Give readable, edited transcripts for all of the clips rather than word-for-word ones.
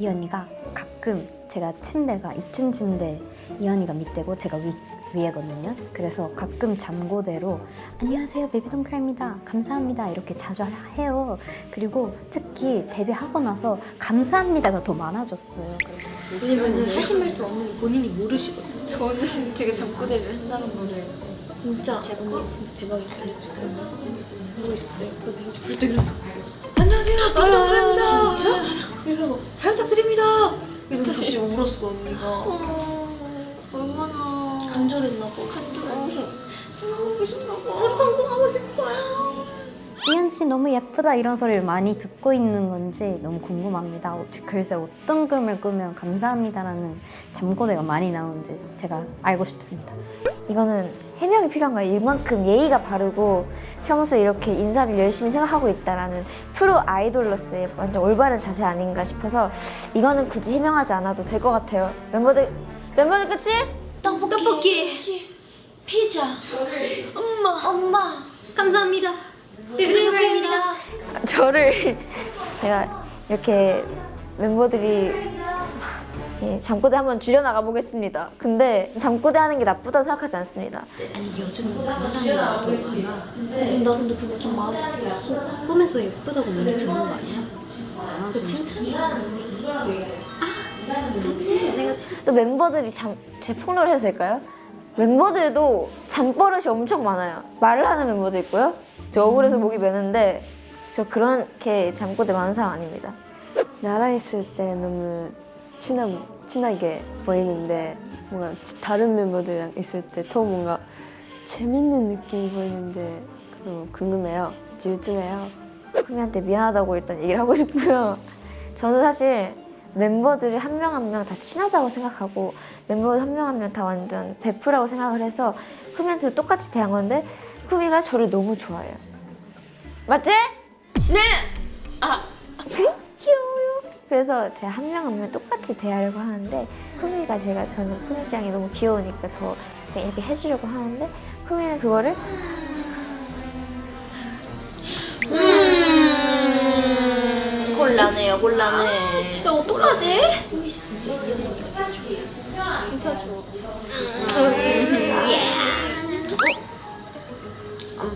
이 언니가 가끔 제가 침대가 2층 침대, 이 언니가 밑에고 제가 위에거든요. 그래서 가끔 잠고대로 안녕하세요 베이비동크입니다 감사합니다 이렇게 자주 해요. 그리고 특히 데뷔하고 나서 감사합니다가 더 많아졌어요. 왜냐면 하신 말씀 없는 게 본인이 모르시거든요. 저는 제가 잠꼬대를 한다는 거를 진짜 제가 언니 진짜 대박이다 알려드릴까요? 보고 있었어요. 그래서 제가 불 때면서 안녕하세요 베이비동크입니다. 진짜? 이러고 잘 부탁드립니다. 이러고 갑자기 울었어 언니가. 얼마나 간절했나 봐. 성공하고 싶나 봐. 우리 성공하고 싶어요. 이은 씨 너무 예쁘다 이런 소리를 많이 듣고 있는 건지 너무 궁금합니다. 글쎄 어떤 꿈을 꾸면 감사합니다라는 잠꼬대가 많이 나오는지 제가 알고 싶습니다. 이거는 해명이 필요한 거예요. 이만큼 예의가 바르고 평소에 이렇게 인사를 열심히 생각하고 있다라는 프로 아이돌로서의 완전 올바른 자세 아닌가 싶어서 이거는 굳이 해명하지 않아도 될 것 같아요. 멤버들 끝이? 떡볶이, 피자, 엄마, 감사합니다. 베이비동크입니다. 저를 제가 이렇게 멤버들이 잠꼬대 한번 줄여나가 보겠습니다. 근데 잠꼬대 하는 게 나쁘다고 생각하지 않습니다. 아니 요즘은 감사합니다 더 많아. 나 근데 그거 좀 마음에 안 들었어. 꿈에서 예쁘다고 많이 듣는 거 아니야? 그 칭찬이야. 또 멤버들이 제 폭로를 해도 될까요? 멤버들도 잠버릇이 엄청 많아요. 말을 하는 멤버도 있고요. 저 억울해서 목이 메는데 저 그렇게 잠꼬대 많은 사람 아닙니다. 나랑 있을 때 너무 친하게 보이는데 뭔가 다른 멤버들이랑 있을 때 더 뭔가 재밌는 느낌이 보이는데 너무 궁금해요. 질투네요. 쿠미한테 미안하다고 일단 얘기를 하고 싶고요. 저는 사실 멤버들이 한 명 한 명 다 친하다고 생각하고 멤버들 한 명 한 명 다 완전 베프라고 생각을 해서 쿠미한테도 똑같이 대한 건데 쿠미가 저를 너무 좋아해요. 맞지? 네. 귀여워요. 그래서 제가 한 명 한 명 똑같이 대하려고 하는데 쿠미가 저는 쿠미짱이 너무 귀여우니까 더 그냥 이렇게 해주려고 하는데 쿠미는 그거를 곤란해. 진짜 어떡하지?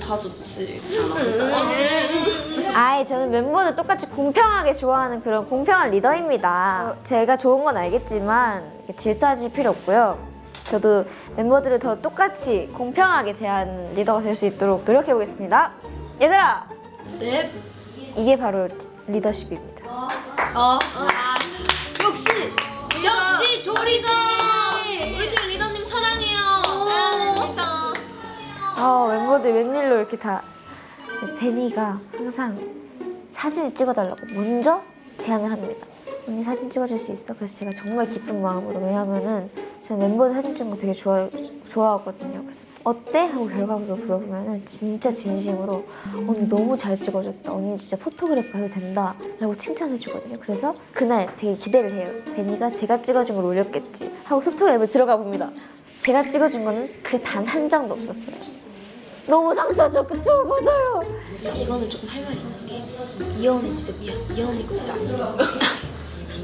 다 좋지. 아이 저는 멤버들 똑같이 공평하게 좋아하는 그런 공평한 리더입니다. 제가 좋은 건 알겠지만 질투하실 필요 없고요. 저도 멤버들을 더 똑같이 공평하게 대하는 리더가 될 수 있도록 노력해 보겠습니다. 얘들아! 네. 이게 바로 리더십입니다. 역시 조리더. 우리 팀 리더님 사랑해요. 멤버들 웬일로 이렇게 다 베니가 항상 사진을 찍어달라고 먼저 제안을 합니다. 언니 사진 찍어줄 수 있어? 그래서 제가 정말 기쁜 마음으로 왜냐면은 저는 멤버들 사진 찍는 거 되게 좋아하거든요. 그래서 어때? 하고 결과물을 물어보면은 진짜 진심으로 언니 너무 잘 찍어줬다. 언니 진짜 포토그래퍼 해도 된다. 라고 칭찬해주거든요. 그래서 그날 되게 기대를 해요. 베니가 제가 찍어준 걸 올렸겠지 하고 소통 앱을 들어가 봅니다. 제가 찍어준 거는 그 단 한 장도 없었어요. 너무 상처죠, 그쵸? 맞아요. 이거는 조금 할 말이 있는 게 이현 언니 진짜 미안. 이현 언니 거 진짜 안 미안.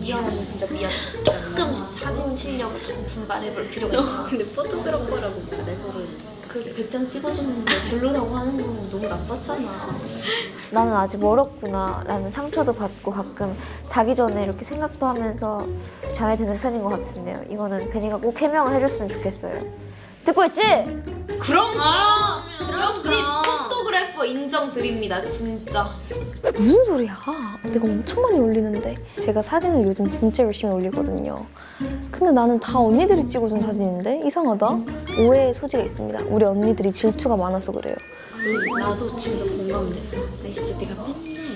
이현 언니 진짜 미안. 조금 사진 실력을 조금 분발해볼 필요가 있어. 근데 포토그래퍼라고 내거를 그래도 100장 찍어줬는데 별로라고 하는 건 너무 나빴잖아. 나는 아직 멀었구나 라는 상처도 받고 가끔 자기 전에 이렇게 생각도 하면서 잠에 드는 편인 것 같은데요. 이거는 베니가 꼭 해명을 해줬으면 좋겠어요. 듣고 있지? 그럼 역시 포토그래퍼 인정 드립니다 진짜. 무슨 소리야? 내가 엄청 많이 올리는데 제가 사진을 요즘 진짜 열심히 올리거든요. 근데 나는 다 언니들이 찍어준 사진인데 이상하다? 오해의 소지가 있습니다. 우리 언니들이 질투가 많아서 그래요. 나도 진짜 공감돼. 나 진짜 내가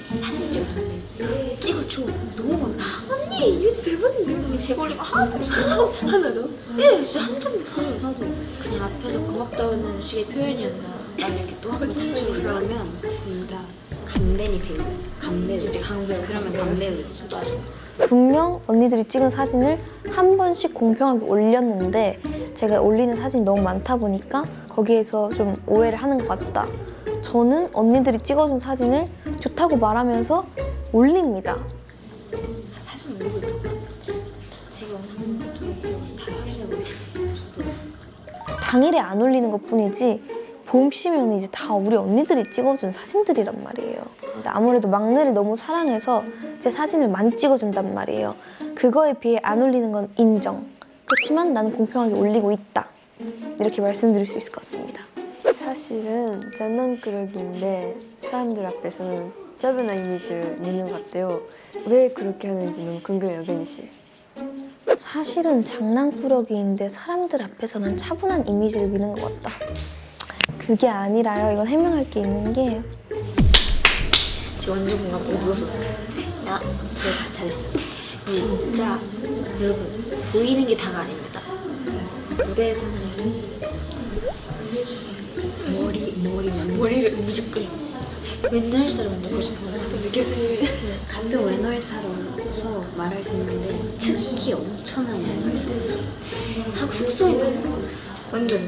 맨날 사진 찍어줬는데 찍어줘 너무 많아. 언니 이거 진짜 대박인데 제가 올린 거 하나도 없어. 하나도? 예 진짜 한 장도 없어요. 나도 그냥 앞에서 고맙다는 식의 표현이었나. 나는 이렇게 또 한 번 상처를 그러면 진짜 감벤이 배우. 감배우 진짜 강배우. 그러면 감배우 진짜. 분명 언니들이 찍은 사진을 한 번씩 공평하게 올렸는데 제가 올리는 사진이 너무 많다 보니까 거기에서 좀 오해를 하는 것 같다. 저는 언니들이 찍어준 사진을 좋다고 말하면서 올립니다. 사진 올리고 있던가? 당일에 안 올리는 것 뿐이지 봄씨면 이제 다 우리 언니들이 찍어준 사진들이란 말이에요. 근데 아무래도 막내를 너무 사랑해서 제 사진을 많이 찍어준단 말이에요. 그거에 비해 안 올리는 건 인정. 그렇지만 나는 공평하게 올리고 있다. 이렇게 말씀드릴 수 있을 것 같습니다. 사실은 장난꾸러기인데 사람들 앞에서는 차분한 이미지를 내는 것 같아요. 왜 그렇게 하는지 너무 궁금해요, 베니 씨. 사실은 장난꾸러기인데 사람들 앞에서는 차분한 이미지를 미는 것 같다. 그게 아니라요. 이건 해명할 게 있는 게 지금 완전 공감. 이거 누가 썼어? 야, 내가 잘했어. 진짜 여러분 보이는 게 다가 아닙니다. 무대에서는 머리를 무조건 맨날 사람은 누구 싶어요? 같은 외nor사로서 말할 수 있는데 특히 엄청난 외nor사. 하고 숙소에서는 완전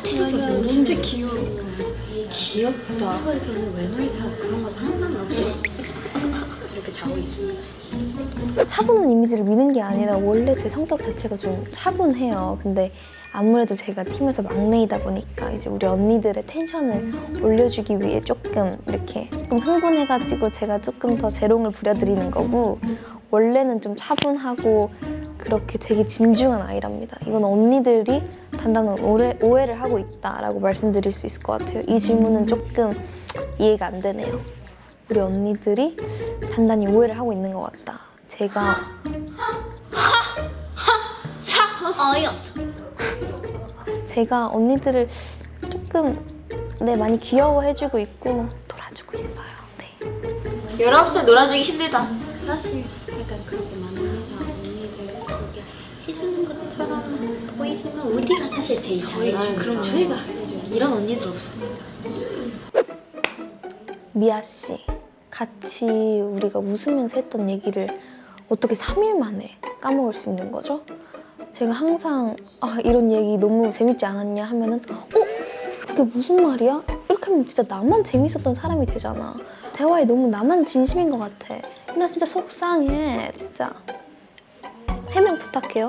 팬색 진짜 귀여워. 귀엽다. 숙소에서는 외nor사 그런 거 상관없이 이렇게 자고 있습니다. 차분한 이미지를 미는 게 아니라 원래 제 성격 자체가 좀 차분해요. 근데 아무래도 제가 팀에서 막내이다 보니까 이제 우리 언니들의 텐션을 올려주기 위해 조금 흥분해가지고 제가 조금 더 재롱을 부려드리는 거고 원래는 좀 차분하고 그렇게 되게 진중한 아이랍니다. 이건 언니들이 단단한 오해를 하고 있다라고 말씀드릴 수 있을 것 같아요. 이 질문은 조금 이해가 안 되네요. 우리 언니들이 단단히 오해를 하고 있는 것 같다. 제가 어이없어. 제가 언니들을 조금 많이 귀여워해주고 있고 놀아주고 있어요. 네. 19살 놀아주기 힘들다. 사실 약간 그렇게 만나니까 언니들 그렇게 해주는 것처럼 보이지만 우리가 사실 제일 잘해주는 그럼 저희가 이런 언니들 없습니다. 미아 씨, 같이 우리가 웃으면서 했던 얘기를 어떻게 3일 만에 까먹을 수 있는 거죠? 제가 항상 이런 얘기 너무 재밌지 않았냐 하면은 그게 무슨 말이야? 이렇게 하면 진짜 나만 재밌었던 사람이 되잖아. 대화에 너무 나만 진심인 것 같아. 나 진짜 속상해. 진짜. 해명 부탁해요.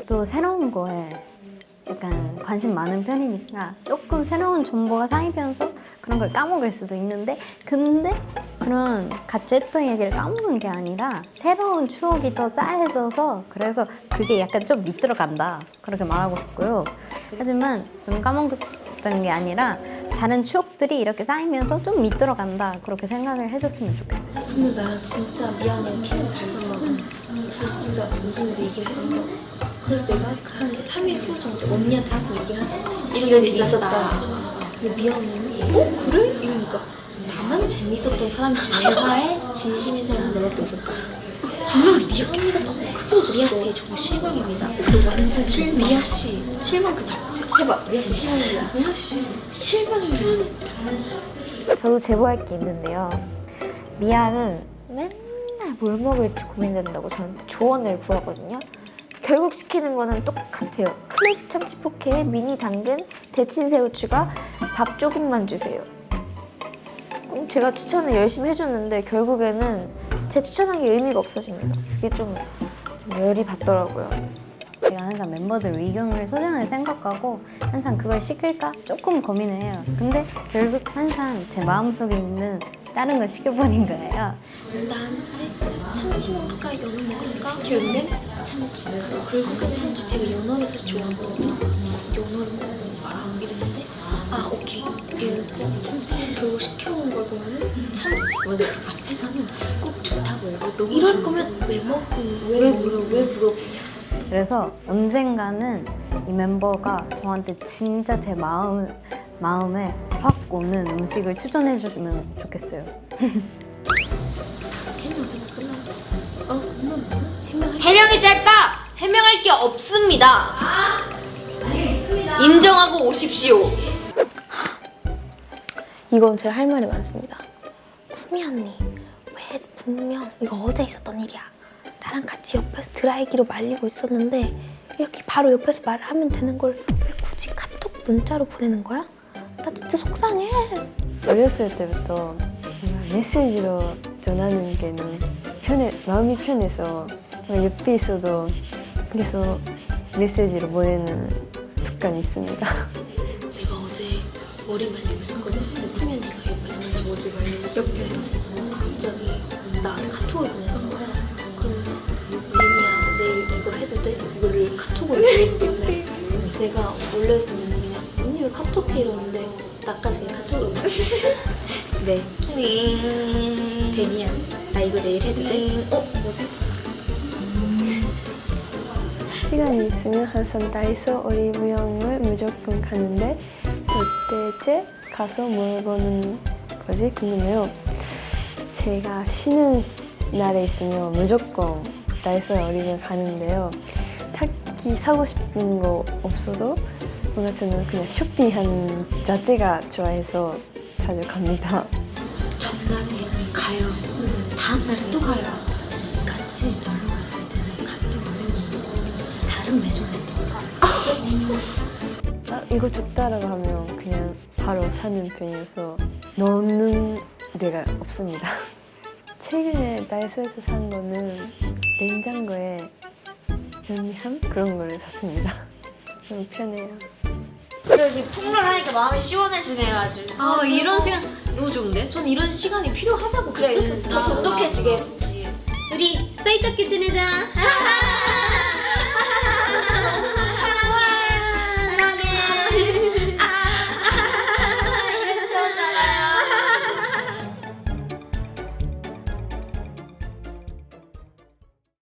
또 새로운 거에 약간 관심 많은 편이니까 조금 새로운 정보가 쌓이면서 그런 걸 까먹을 수도 있는데 근데 그런 같이 했던 얘기를 까먹는 게 아니라 새로운 추억이 더 쌓여져서 그래서 그게 약간 좀 밑들어 간다 그렇게 말하고 싶고요. 하지만 저는 까먹었던 게 아니라 다른 추억들이 이렇게 쌓이면서 좀 밑들어 간다 그렇게 생각을 해줬으면 좋겠어요. 근데 나랑 진짜 미안해 팀을 잘 맞잖아. 둘이 진짜 무슨 일을 얘기를 했어. 그래서 내가 한 3일 후 정도 언니한테 항상 얘기를 하잖아. 이런 일이 있었다. 근데 미안해. 그래? 이러니까 나만 재밌었던 사람이 대화에 진심인 사람이 너밖에 없었다. 분명히 미안이가 너무 크고 미아 씨 정말 실망입니다. 진짜 완전 실망. 미아 씨 실망 그 자체. 해봐. 미아 씨 실망입니다. 미아 씨 실망입니다. 저도 제보할 게 있는데요. 미아는 맨날 뭘 먹을지 고민된다고 저한테 조언을 구하거든요. 결국 시키는 거는 똑같아요. 클래식 참치 포케에 미니 당근, 데친 새우 추가, 밥 조금만 주세요. 그럼 제가 추천을 열심히 해줬는데 결국에는 제 추천한 게 의미가 없어집니다. 그게 좀 열이 받더라고요. 제가 항상 멤버들 의견을 소중하게 생각하고 항상 그걸 시킬까 조금 고민을 해요. 근데 결국 항상 제 마음속에 있는 다른 걸 시켜버린 거예요. 나한테 참치 먹을까 연어 먹을까? 결국엔 참치. 결국엔 참치. 제가 연어를 사실 좋아하거든요. 연어를 먹어봐 이랬는데 오케이 이러고 참치 결국 시켜온 걸 보면은 참치. 맞아. 앞에서는 꼭 좋다고 해요. 너무 이럴 좋은데. 거면 왜 먹고 왜 물어? 그래서 언젠가는 이 멤버가 저한테 진짜 제 마음에 확 오는 음식을 추천해 주시면 좋겠어요. 해명서가 끝난다. 해명이 짧다. 해명할 게 없습니다. 인정하고 오십시오. 이건 제가 할 말이 많습니다. 쿠미 언니, 왜 분명 이거 어제 있었던 일이야. 나랑 같이 옆에서 드라이기로 말리고 있었는데 이렇게 바로 옆에서 말을 하면 되는 걸 왜 굳이 카톡 문자로 보내는 거야? 나 진짜 속상해. 어렸을 때부터 뭔가 메시지로 전하는 게 너무 마음이 편해서 옆에 있어도 그래서 메시지로 보내는 습관이 있습니다. 내가 어제 머리 말리고 있었거든. 근데 푸면이가 옆에서 같이 머리 말리고 있었는데 옆에서 갑자기 나한테 카톡을 보내는 거야. 그러면서 민이야 내일 이거 해도 돼? 이거를 카톡으로 보내는데 내가 원래 했으면 그냥 언니 왜 카톡해 이러는데 나까지 그냥 카톡으로 네. 베니야 나 이거 내일 해도 돼? 뭐지? 시간이 있으면 항상 다이소 올리브영을 무조건 가는데 도대체 가서 뭘 보는 거지 궁금해요. 제가 쉬는 날에 있으면 무조건 다이소 올리브영 가는데요. 딱히 사고 싶은 거 없어도 뭔가 저는 그냥 쇼핑하는 자체가 좋아해서 자주 갑니다. 전날에 가요. 다음날에 또 가요. 같이 놀러 갔을 때는 가끔 다른 매점에 놀러 갔어요. 이거 좋다라고 하면 그냥 바로 사는 편이어서 넣는 데가 없습니다. 최근에 다이소에서 산 거는 냉장고에 전리함 그런 거를 샀습니다. 너무 편해요. 여기 폭로하니까 마음이 시원해지네요 아주. 아 이런 시간 너무 좋은데? 전 이런 시간이 필요하다고 그래, 느꼈었어요. 더 똑똑해지겠지. 우리 사이좋게 지내자.